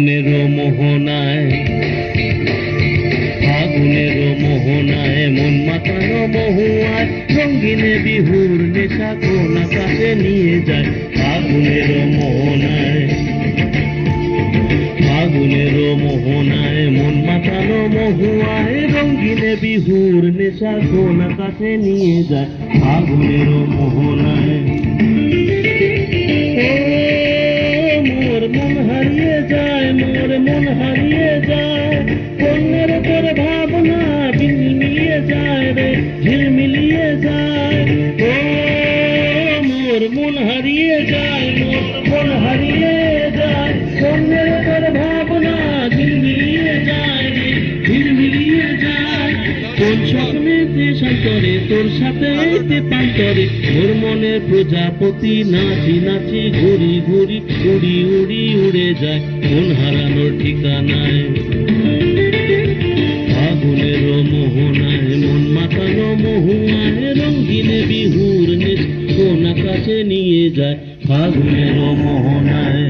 ফাগুনের মোহনায়, ফাগুনের মোহনায় মন মাতানো মহুয়ায় রঙিনে বিহুর নেশা কোন আকাশে নিয়ে যায়। ফাগুনের মোহনায়, ফাগুনের মোহনায় মন মাতানো মহুয়ায় রঙিনে বিহুর নেশা কোন আকাশে নিয়ে যায়। ফাগুনের মোহনায় মোর মন হারিয়ে যায়, মোর মন হারিয়ে যায়, কন্যের তোর ভাবনা ঝিলমিলিয়ে যায় রে, ঝিলমিলিয়ে যায়। ও মোর মন হারিয়ে যায়, মোর মন হারিয়ে যায়, কন্যের তোর ভাবনা ঝিলমিলিয়ে যায় রে, ঝিলমিলিয়ে যায়। কোন স্বপ্নেতে শান্তরে তোর সাথে পান্তরে মোর মনে প্রজাপতি নাচি নাচি ঘুরি ঘুরি উড়ি উড়ি উড়ে যায় মন হারানোর ঠিকানায়। ফাগুনের মোহনায় মন মাতানো মহুয়ায় রঙিনে বিহুর নেশ কোন আকাশে নিয়ে যায়। ফাগুনের মোহনায়